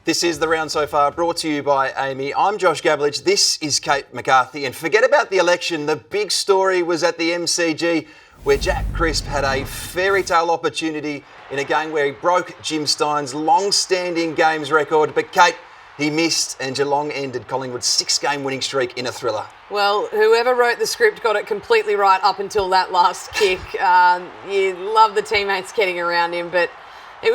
This is The Round So Far, brought to you by AAMI. I'm Josh Gabelich. This is Kate McCarthy. And forget about the election. The big story was at the MCG, where Jack Crisp had a fairy tale opportunity in a game where he broke Jim Stein's long-standing games record. But Kate, he missed, and Geelong ended Collingwood's 6-game winning streak in a thriller. Well, whoever wrote the script got it completely right up until that last kick. You love the teammates getting around him, but it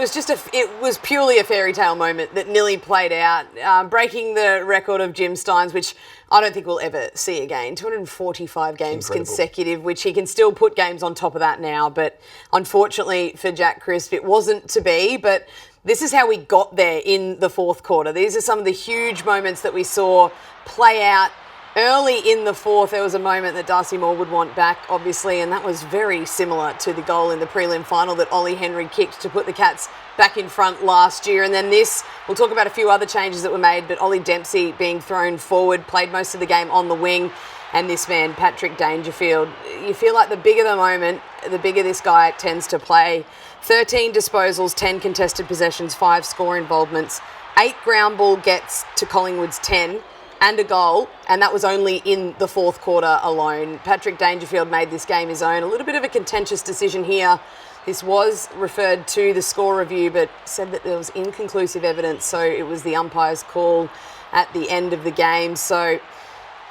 was purely a fairy tale moment that nearly played out, breaking the record of Jim Stein's, which I don't think we'll ever see again. 245 games consecutive, which he can still put games on top of that now. But unfortunately for Jack Crisp, it wasn't to be. But this is how we got there in the fourth quarter. These are some of the huge moments that we saw play out. Early in the fourth, there was a moment that Darcy Moore would want back, obviously, and that was very similar to the goal in the prelim final that Ollie Henry kicked to put the Cats back in front last year. And then this, we'll talk about a few other changes that were made, but Ollie Dempsey being thrown forward, played most of the game on the wing, and this man, Patrick Dangerfield. You feel like the bigger the moment, the bigger this guy tends to play. 13 disposals, 10 contested possessions, 5 score involvements, 8 ground ball gets to Collingwood's 10. And a goal, and that was only in the fourth quarter alone. Patrick Dangerfield made this game his own. A little bit of a contentious decision here. This was referred to the score review, but said that there was inconclusive evidence, so it was the umpire's call at the end of the game. So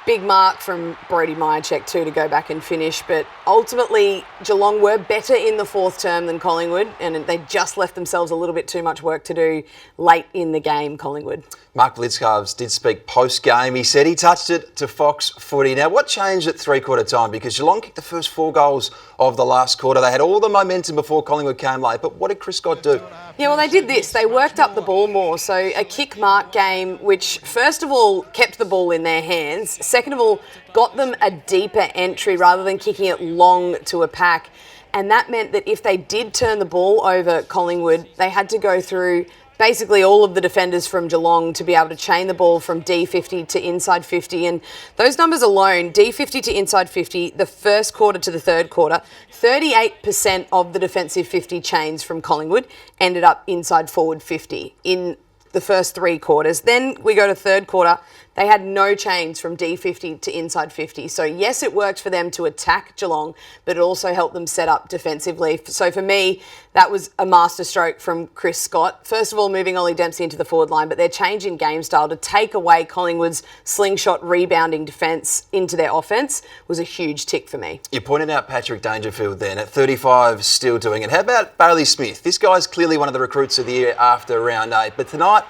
big mark from Brodie Myercheck too to go back and finish, but ultimately Geelong were better in the fourth term than Collingwood, and they just left themselves a little bit too much work to do late in the game, Collingwood. Mark Blitzcarves did speak post-game. He said he touched it to Fox Footy. Now, what changed at three-quarter time? Because Geelong kicked the first 4 goals of the last quarter. They had all the momentum before Collingwood came late, but what did Chris Scott do? Yeah, well, they did this. They worked up the ball more. So a kick-mark game, which first of all kept the ball in their hands. Second of all, got them a deeper entry rather than kicking it long to a pack. And that meant that if they did turn the ball over Collingwood, they had to go through basically all of the defenders from Geelong to be able to chain the ball from D50 to inside 50. And those numbers alone, D50 to inside 50, the first quarter to the third quarter, 38% of the defensive 50 chains from Collingwood ended up inside forward 50 in the first 3 quarters. Then we go to third quarter. They had no chains from D50 to inside 50. So yes, it worked for them to attack Geelong, but it also helped them set up defensively. So for me, that was a masterstroke from Chris Scott. First of all, moving Ollie Dempsey into the forward line, but their change in game style to take away Collingwood's slingshot rebounding defence into their offence was a huge tick for me. You pointed out Patrick Dangerfield then at 35, still doing it. How about Bailey Smith? This guy's clearly one of the recruits of the year after round 8, but tonight,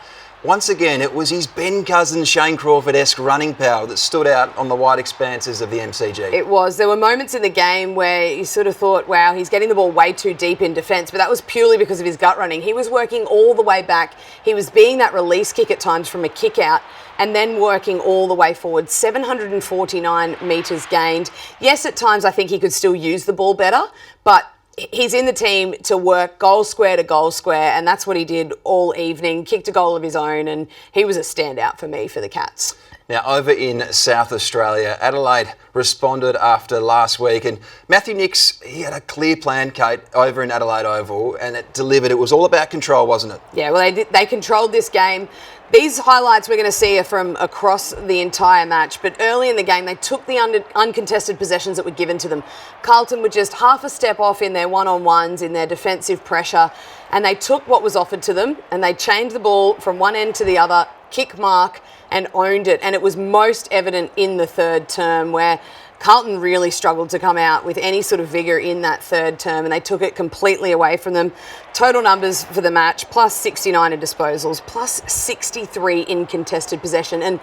once again, it was his Ben Cousins, Shane Crawford-esque running power that stood out on the wide expanses of the MCG. It was. There were moments in the game where you sort of thought, wow, he's getting the ball way too deep in defence, but that was purely because of his gut running. He was working all the way back. He was being that release kick at times from a kick out and then working all the way forward. 749 metres gained. Yes, at times I think he could still use the ball better, but he's in the team to work goal square to goal square, and that's what he did all evening. Kicked a goal of his own, and he was a standout for me for the Cats. Now, over in South Australia, Adelaide responded after last week, and Matthew Nicks, he had a clear plan, Kate, over in Adelaide Oval, and it delivered. It was all about control, wasn't it? Yeah, well, they controlled this game. These highlights we're going to see are from across the entire match, but early in the game, they took the uncontested possessions that were given to them. Carlton were just half a step off in their one-on-ones, in their defensive pressure, and they took what was offered to them, and they chained the ball from one end to the other, kick mark, and owned it. And it was most evident in the third term where Carlton really struggled to come out with any sort of vigour in that third term, and they took it completely away from them. Total numbers for the match, plus 69 in disposals, plus 63 in contested possession. And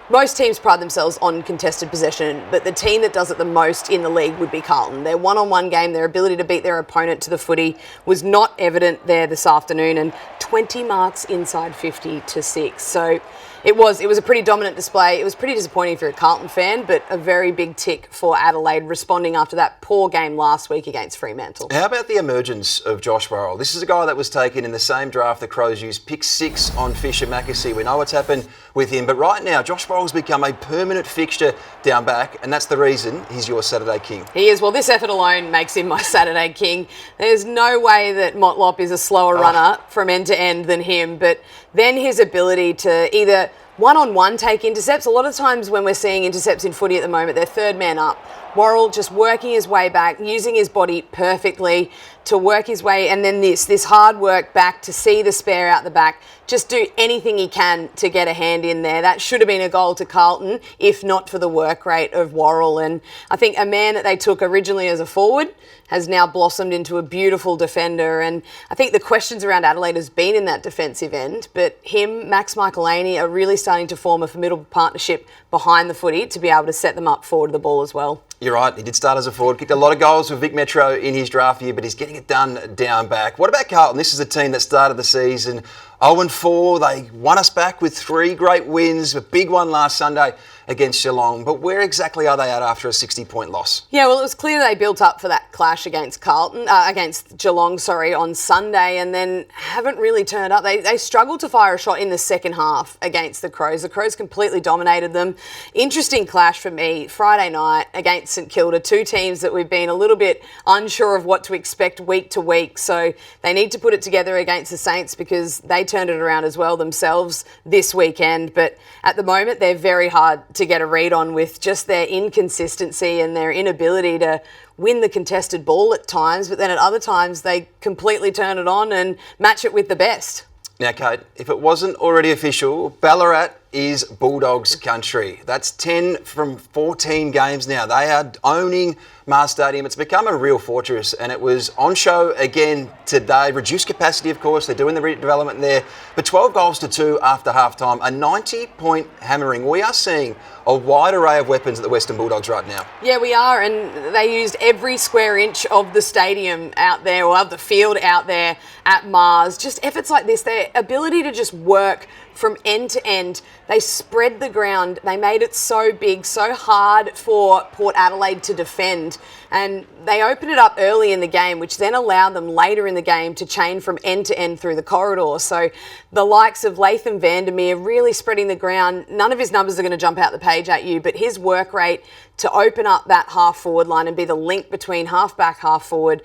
most teams pride themselves on contested possession, but the team that does it the most in the league would be Carlton. Their one-on-one game, their ability to beat their opponent to the footy was not evident there this afternoon, and 20 marks inside 50 to 6. So It was a pretty dominant display. It was pretty disappointing if you're a Carlton fan, but a very big tick for Adelaide, responding after that poor game last week against Fremantle. How about the emergence of Josh Worrell? This is a guy that was taken in the same draft the Crows used, pick 6 on Fisher Mackesy. We know what's happened with him, but right now Josh Worrell's become a permanent fixture down back, and that's the reason he's your Saturday king. He is. Well, this effort alone makes him my Saturday king. There's no way that Motlop is a slower runner from end to end than him, but then his ability to either one-on-one take intercepts. A lot of times when we're seeing intercepts in footy at the moment, they're third man up. Worrell just working his way back, using his body perfectly to work his way, and then this hard work back to see the spare out the back, just do anything he can to get a hand in there. That should have been a goal to Carlton, if not for the work rate of Worrell. And I think a man that they took originally as a forward has now blossomed into a beautiful defender. And I think the questions around Adelaide has been in that defensive end, but him, Max Michaelini, are really starting to form a formidable partnership behind the footy to be able to set them up forward of the ball as well. You're right, he did start as a forward, kicked a lot of goals with Vic Metro in his draft year, but he's getting it done down back. What about Carlton? This is a team that started the season 0-4. They won us back with 3 great wins, a big one last Sunday against Geelong. But where exactly are they at after a 60-point loss? Yeah, well, it was clear they built up for that clash against Geelong, on Sunday, and then haven't really turned up. They struggled to fire a shot in the second half against the Crows. The Crows completely dominated them. Interesting clash for me, Friday night against St Kilda, 2 teams that we've been a little bit unsure of what to expect week to week. So they need to put it together against the Saints because they turned it around as well themselves this weekend. But at the moment, they're very hard to get a read on with just their inconsistency and their inability to win the contested ball at times, but then at other times they completely turn it on and match it with the best. Now, Kate, if it wasn't already official, Ballarat is Bulldogs country. That's 10 from 14 games now. They are owning Mars Stadium. It's become a real fortress, and it was on show again today. Reduced capacity, of course. They're doing the redevelopment there. But 12 goals to 2 after half-time. A 90-point hammering. We are seeing a wide array of weapons at the Western Bulldogs right now. Yeah, we are, and they used every square inch of the stadium out there, or of the field out there at Mars. Just efforts like this, their ability to just work from end to end. They spread the ground. They made it so big, so hard for Port Adelaide to defend. And they opened it up early in the game, which then allowed them later in the game to chain from end to end through the corridor. So the likes of Latham Vandermeer really spreading the ground. None of his numbers are going to jump out the page at you, but his work rate to open up that half forward line and be the link between half back, half forward.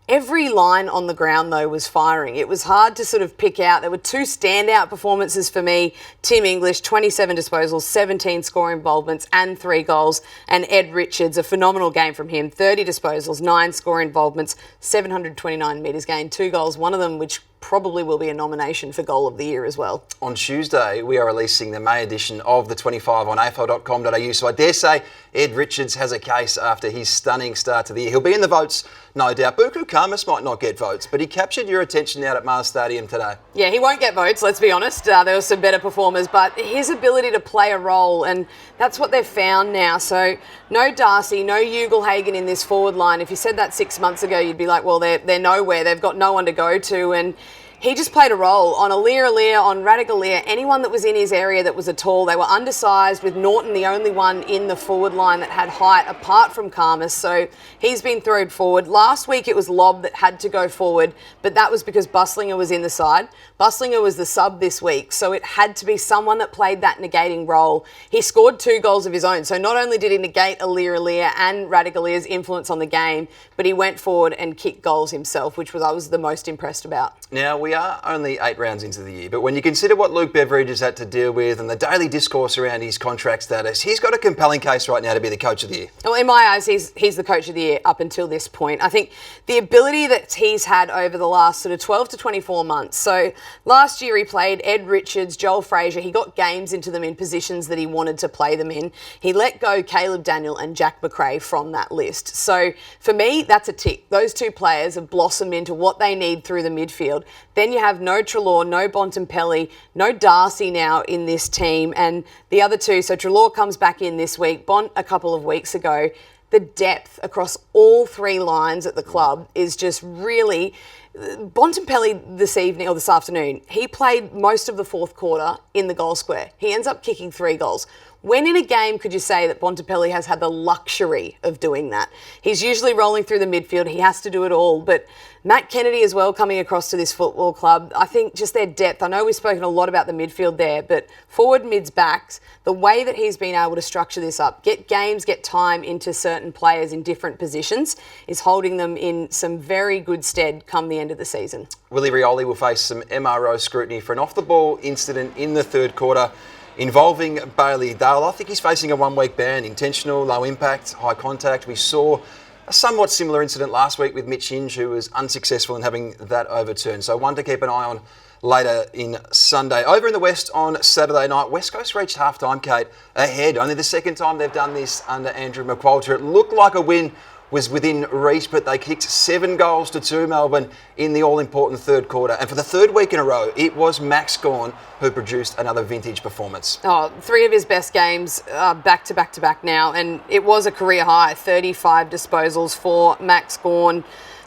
Every line on the ground, though, was firing. It was hard to sort of pick out. There were 2 standout performances for me. Tim English, 27 disposals, 17 scoring involvements and 3 goals. And Ed Richards, a phenomenal game from him. 30 disposals, 9 scoring involvements, 729 metres gained, 2 goals, one of them which probably will be a nomination for Goal of the Year as well. On Tuesday, we are releasing the May edition of the 25 on afl.com.au, so I dare say Ed Richards has a case after his stunning start to the year. He'll be in the votes, no doubt. Buku Kamas might not get votes, but he captured your attention out at Mars Stadium today. Yeah, he won't get votes, let's be honest. There were some better performers, but his ability to play a role, and that's what they've found now. So no Darcy, no Ugelhagen in this forward line. If you said that 6 months ago, you'd be like, well, they're nowhere. They've got no one to go to, and he just played a role on Aliir, on Radagalier, anyone that was in his area that was a tall. They were undersized, with Norton the only one in the forward line that had height apart from Karmas. So he's been thrown forward. Last week it was Lobb that had to go forward, but that was because Buslinger was in the side. Buslinger was the sub this week, so it had to be someone that played that negating role. He scored 2 goals of his own, so not only did he negate Aliir and Radigalier's influence on the game, but he went forward and kicked goals himself, which I was the most impressed about. Now, we are only 8 rounds into the year, but when you consider what Luke Beveridge has had to deal with and the daily discourse around his contract status, he's got a compelling case right now to be the coach of the year. Well, in my eyes, he's the coach of the year up until this point. I think the ability that he's had over the last sort of 12 to 24 months. So last year he played Ed Richards, Joel Frazier. He got games into them in positions that he wanted to play them in. He let go Caleb Daniel and Jack McRae from that list. So for me, that's a tick. Those 2 players have blossomed into what they need through the midfield. Then you have no Treloar, no Bontempelli, no Darcy now in this team, and the other 2. So Treloar comes back in this week, Bont a couple of weeks ago. the depth across all three lines at the club is just really... Bontempelli this afternoon, he played most of the fourth quarter in the goal square. He ends up kicking 3 goals. When in a game could you say that Bontempelli has had the luxury of doing that? He's usually rolling through the midfield. He has to do it all. But Matt Kennedy as well coming across to this football club, I think just their depth. I know we've spoken a lot about the midfield there, but forward, mids, backs, the way that he's been able to structure this up, get games, get time into certain players in different positions is holding them in some very good stead come the end of the season. Willie Rioli will face some MRO scrutiny for an off-the-ball incident in the third quarter involving Bailey Dale. I think he's facing a 1-week ban, intentional, low impact, high contact. We saw a somewhat similar incident last week with Mitch Hinge, who was unsuccessful in having that overturned. So one to keep an eye on later in Sunday. Over in the West on Saturday night, West Coast reached half-time, Kate, ahead. Only the second time they've done this under Andrew McQualter. It looked like a win was within reach, but they kicked 7 goals to 2 Melbourne in the all-important third quarter. And for the third week in a row, it was Max Gawn who produced another vintage performance. 3 of his best games back to back to back now, and it was a career high, 35 disposals for Max Gawn.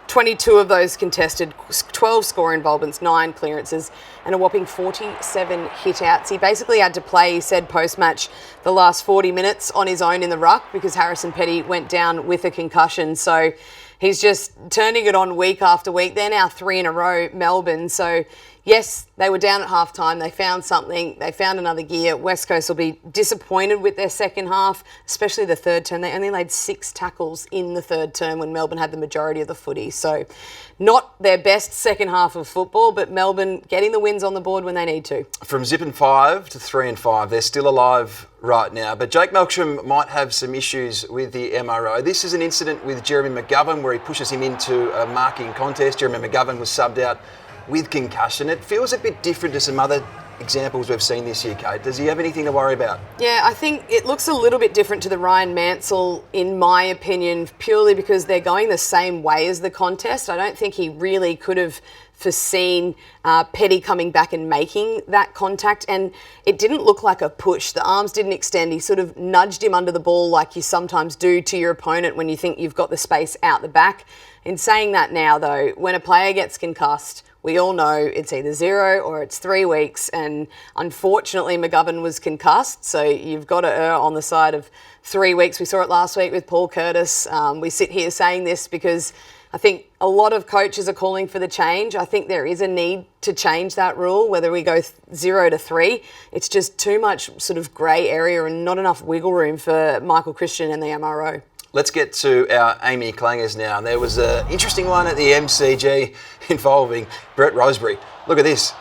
22 of those contested, 12 score involvements, 9 clearances, and a whopping 47 hit-outs. He basically had to play, he said post-match, the last 40 minutes on his own in the ruck because Harrison Petty went down with a concussion. So he's just turning it on week after week. They're now 3 in a row, Melbourne. So yes, they were down at halftime. They found something. They found another gear. West Coast will be disappointed with their second half, especially the third term. They only laid 6 tackles in the third term when Melbourne had the majority of the footy. So not their best second half of football, but Melbourne getting the wins on the board when they need to. From 0-5 to 3-5, they're still alive right now. But Jake Melksham might have some issues with the MRO. This is an incident with Jeremy McGovern where he pushes him into a marking contest. Jeremy McGovern was subbed out with concussion. It feels a bit different to some other examples we've seen this year, Kate. Does he have anything to worry about? Yeah, I think it looks a little bit different to the Ryan Mansell, in my opinion, purely because they're going the same way as the contest. I don't think he really could have foreseen Petty coming back and making that contact, and it didn't look like a push. The arms didn't extend. He sort of nudged him under the ball like you sometimes do to your opponent when you think you've got the space out the back. In saying that now, though, when a player gets concussed, we all know it's either 0 or it's 3 weeks, and unfortunately McGovern was concussed, so you've got to err on the side of 3 weeks. We saw it last week with Paul Curtis. We sit here saying this because I think a lot of coaches are calling for the change. I think there is a need to change that rule, whether we go 0 to 3. It's just too much sort of grey area and not enough wiggle room for Michael Christian and the MRO. Let's get to our AAMI clangers now. There was an interesting one at the MCG involving Brett Rosebery. Look at this.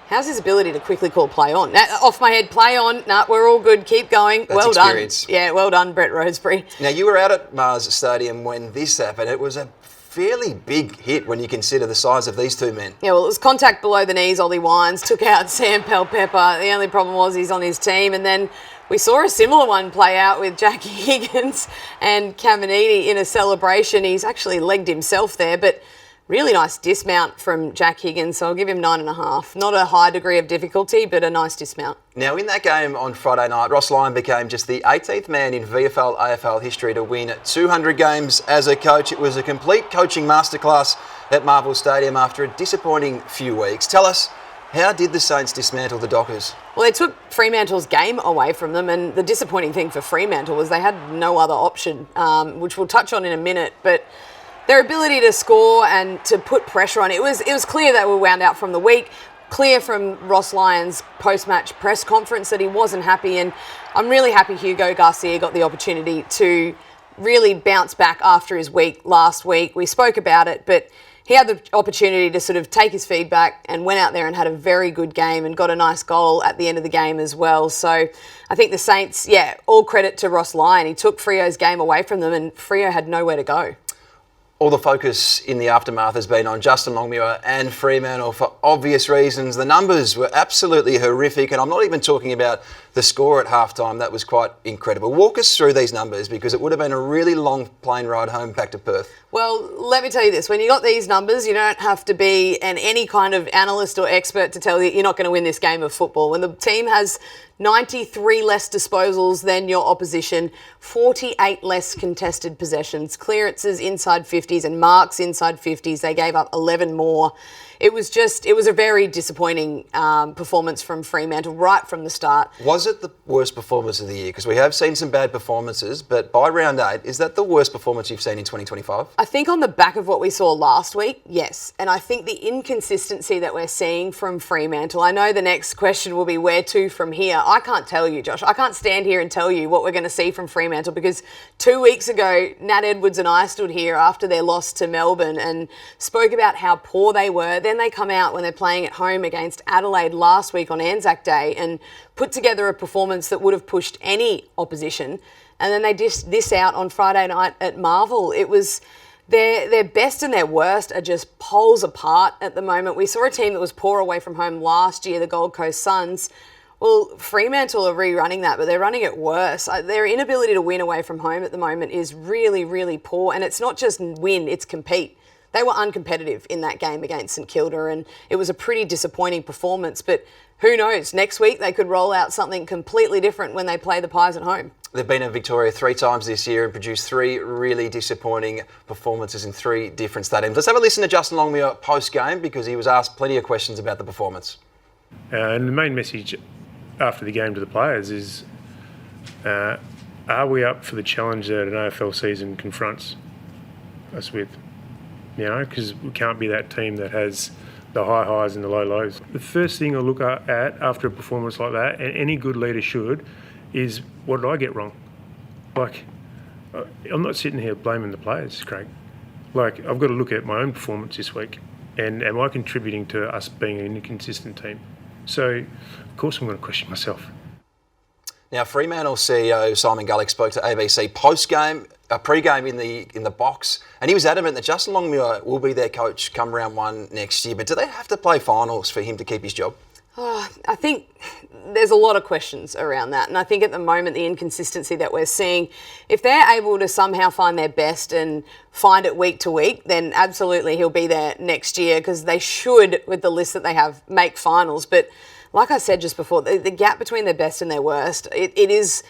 How's his ability to quickly call play on? Now, off my head, play on. Nah, we're all good. Keep going. That's well experience. Done. Yeah, well done, Brett Rosebery. Now, you were out at Mars Stadium when this happened. It was a fairly big hit when you consider the size of these two men. Yeah, well, it was contact below the knees. Ollie Wines took out Sam Pelpepper. The only problem was he's on his team. And then we saw a similar one play out with Jackie Higgins and Caminiti in a celebration. He's actually legged himself there, but really nice dismount from Jack Higgins, so I'll give him 9.5. Not a high degree of difficulty, but a nice dismount. Now, in that game on Friday night, Ross Lyon became just the 18th man in VFL AFL history to win 200 games as a coach. It was a complete coaching masterclass at Marvel Stadium after a disappointing few weeks. Tell us, how did the Saints dismantle the Dockers? Well, they took Fremantle's game away from them, and the disappointing thing for Fremantle was they had no other option, which we'll touch on in a minute, but their ability to score and to put pressure on, it was clear they were wound out from the week, clear from Ross Lyon's post-match press conference that he wasn't happy, and I'm really happy Hugo Garcia got the opportunity to really bounce back after his week last week. We spoke about it, but he had the opportunity to sort of take his feedback and went out there and had a very good game and got a nice goal at the end of the game as well. So I think the Saints, all credit to Ross Lyon. He took Freo's game away from them and Freo had nowhere to go. All the focus in the aftermath has been on Justin Longmuir and Fremantle for obvious reasons. The numbers were absolutely horrific, and I'm not even talking about the score at halftime. That was quite incredible. Walk us through these numbers, because it would have been a really long plane ride home back to Perth. Well, let me tell you this. When you got these numbers, you don't have to be any kind of analyst or expert to tell you you're not going to win this game of football. When the team has 93 less disposals than your opposition, 48 less contested possessions, clearances inside 50s and marks inside 50s. They gave up 11 more. It was a very disappointing performance from Fremantle right from the start. Was it the worst performance of the year? Because we have seen some bad performances, but by round 8, is that the worst performance you've seen in 2025? I think on the back of what we saw last week, yes. And I think the inconsistency that we're seeing from Fremantle, I know the next question will be where to from here. I can't tell you, Josh. I can't stand here and tell you what we're going to see from Fremantle because 2 weeks ago, Nat Edwards and I stood here after their loss to Melbourne and spoke about how poor they were. Then they come out when they're playing at home against Adelaide last week on Anzac Day and put together a performance that would have pushed any opposition. And then they dished this out on Friday night at Marvel. It was their best and their worst are just poles apart at the moment. We saw a team that was poor away from home last year, the Gold Coast Suns. Well, Fremantle are rerunning that, but they're running it worse. Their inability to win away from home at the moment is really, really poor. And it's not just win, it's compete. They were uncompetitive in that game against St Kilda, and it was a pretty disappointing performance. But who knows? Next week they could roll out something completely different when they play the Pies at home. They've been in Victoria 3 times this year and produced 3 really disappointing performances in 3 different stadiums. Let's have a listen to Justin Longmuir post-game because he was asked plenty of questions about the performance. And the main message after the game to the players is, are we up for the challenge that an AFL season confronts us with? You know, because we can't be that team that has the high highs and the low lows. The first thing I look at after a performance like that, and any good leader should, is what did I get wrong? Like, I'm not sitting here blaming the players, Craig. Like, I've got to look at my own performance this week, and am I contributing to us being an inconsistent team? So, of course, I'm going to question myself. Now, Fremantle CEO Simon Gabelich spoke to ABC post-game, pre-game in the box, and he was adamant that Justin Longmuir will be their coach come round 1 next year. But do they have to play finals for him to keep his job? Oh, I think there's a lot of questions around that. And I think at the moment, the inconsistency that we're seeing, if they're able to somehow find their best and find it week to week, then absolutely he'll be there next year because they should, with the list that they have, make finals. But like I said just before, the gap between their best and their worst, it is,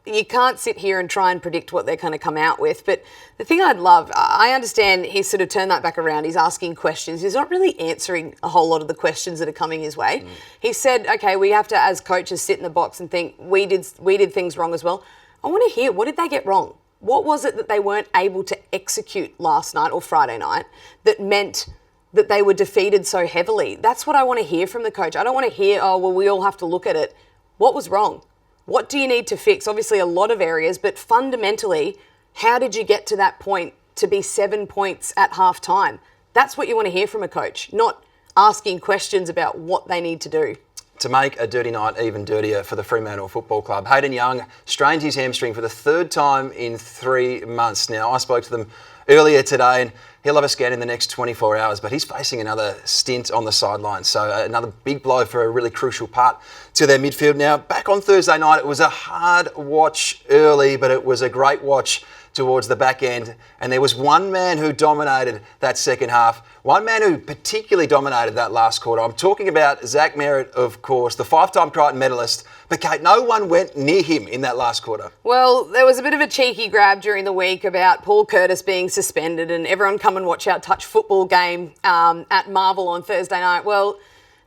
you can't sit here and try and predict what they're going to come out with. But the thing I'd love, I understand he's sort of turned that back around. He's asking questions. He's not really answering a whole lot of the questions that are coming his way. He said, okay, we have to, as coaches, sit in the box and think, we did things wrong as well. I want to hear, what did they get wrong? What was it that they weren't able to execute last night or Friday night that meant that they were defeated so heavily? That's what I want to hear from the coach. I don't want to hear, oh, well, we all have to look at it. What was wrong? What do you need to fix? Obviously, a lot of areas, but fundamentally, how did you get to that point to be 7 points at half time? That's what you want to hear from a coach, not asking questions about what they need to do. To make a dirty night even dirtier for the Fremantle Football Club, Hayden Young strained his hamstring for the 3rd time in 3 months. Now, I spoke to them earlier today and he'll have a scan in the next 24 hours, but he's facing another stint on the sideline. So another big blow for a really crucial part to their midfield. Now, back on Thursday night, it was a hard watch early, but it was a great watch towards the back end. And there was one man who dominated that second half, one man who particularly dominated that last quarter. I'm talking about Zach Merritt, of course, the 5-time Crichton medalist. But Kate, no one went near him in that last quarter. Well, there was a bit of a cheeky grab during the week about Paul Curtis being suspended and everyone come and watch our touch football game at Marvel on Thursday night. Well,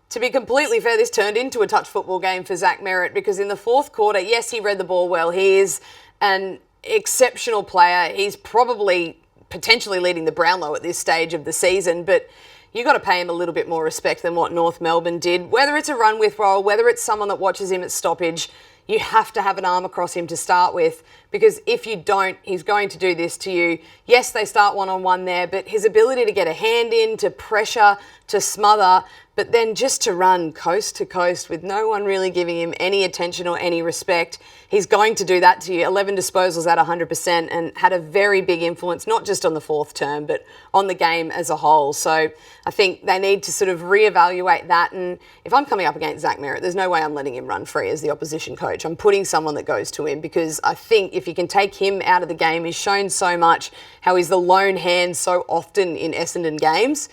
to be completely fair, this turned into a touch football game for Zach Merritt because in the 4th quarter, yes, he read the ball well. He is an exceptional player. He's probably potentially leading the Brownlow at this stage of the season, but you got to pay him a little bit more respect than what North Melbourne did. Whether it's a run with role, whether it's someone that watches him at stoppage, you have to have an arm across him to start with because if you don't, he's going to do this to you. Yes, they start one-on-one there, but his ability to get a hand in, to pressure, to smother, but then just to run coast to coast with no one really giving him any attention or any respect, he's going to do that to you. 11 disposals at 100% and had a very big influence, not just on the 4th term, but on the game as a whole. So I think they need to sort of reevaluate that. And if I'm coming up against Zach Merritt, there's no way I'm letting him run free as the opposition coach. I'm putting someone that goes to him because I think if you can take him out of the game, he's shown so much how he's the lone hand so often in Essendon games.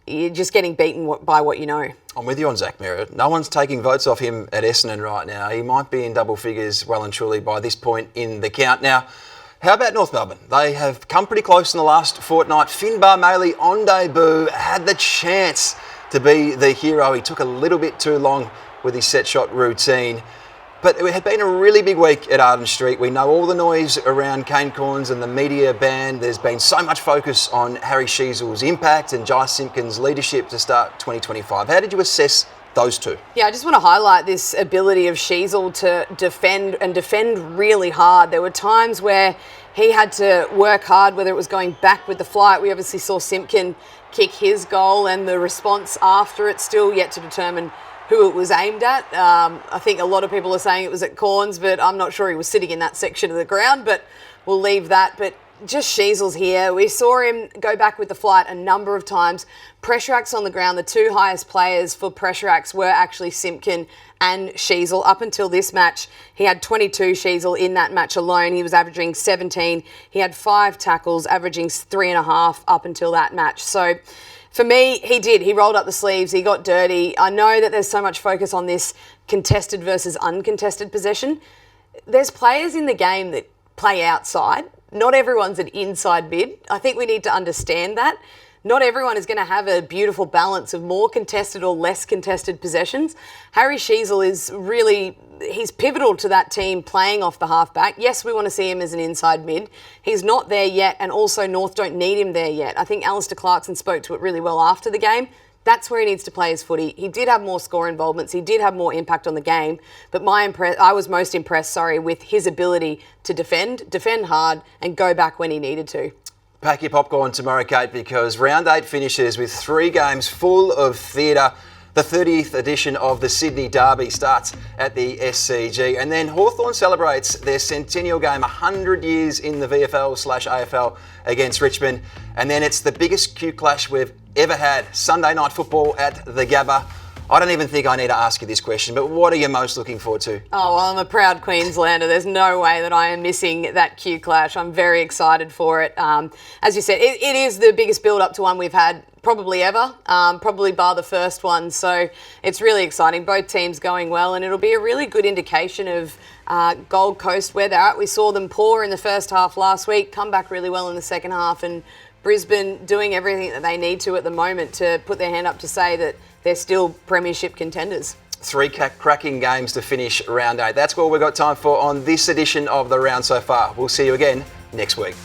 you're just getting beaten by what you know. I'm with you on Zach Merritt. No one's taking votes off him at Essendon right now. He might be in double figures well and truly by this point in the count. Now, how about North Melbourne? They have come pretty close in the last fortnight. Finbar Maley on debut had the chance to be the hero. He took a little bit too long with his set shot routine. But it had been a really big week at Arden Street. We know all the noise around Kane Corns and the media ban. There's been so much focus on Harry Sheezel's impact and Jai Simpkins' leadership to start 2025. How did you assess those two? Yeah, I just want to highlight this ability of Sheezel to defend really hard. There were times where he had to work hard, whether it was going back with the flight. We obviously saw Simpkin kick his goal, and the response after it still yet to determine who it was aimed at. I think a lot of people are saying it was at Corns, but I'm not sure he was sitting in that section of the ground, but we'll leave that. But just Sheezel's here. We saw him go back with the flight a number of times. Pressure acts on the ground. The two highest players for pressure acts were actually Simpkin and Sheezel. Up until this match, he had 22 Sheezel in that match alone. He was averaging 17. He had 5 tackles, averaging 3.5 up until that match. So for me, he did. He rolled up the sleeves. He got dirty. I know that there's so much focus on this contested versus uncontested possession. There's players in the game that play outside. Not everyone's an inside mid. I think we need to understand that. Not everyone is going to have a beautiful balance of more contested or less contested possessions. Harry Sheezel is really, he's pivotal to that team playing off the halfback. Yes, we want to see him as an inside mid. He's not there yet, and also North don't need him there yet. I think Alistair Clarkson spoke to it really well after the game. That's where he needs to play his footy. He did have more score involvements. He did have more impact on the game. But I was most impressed, with his ability to defend hard, and go back when he needed to. Pack your popcorn tomorrow, Kate, because round 8 finishes with 3 games full of theatre. The 30th edition of the Sydney Derby starts at the SCG, and then Hawthorn celebrates their centennial game, 100 years in the VFL/AFL against Richmond, and then it's the biggest Q clash we've ever had, Sunday night football at the Gabba. I don't even think I need to ask you this question, but what are you most looking forward to? Oh, well, I'm a proud Queenslander. There's no way that I am missing that Q clash. I'm very excited for it. As you said, it is the biggest build-up to one we've had probably ever, probably bar the first one. So it's really exciting. Both teams going well, and it'll be a really good indication of Gold Coast, where they're at. We saw them poor in the first half last week, come back really well in the second half, and Brisbane doing everything that they need to at the moment to put their hand up to say that they're still premiership contenders. 3 cracking games to finish round 8. That's all we've got time for on this edition of The Round So Far. We'll see you again next week.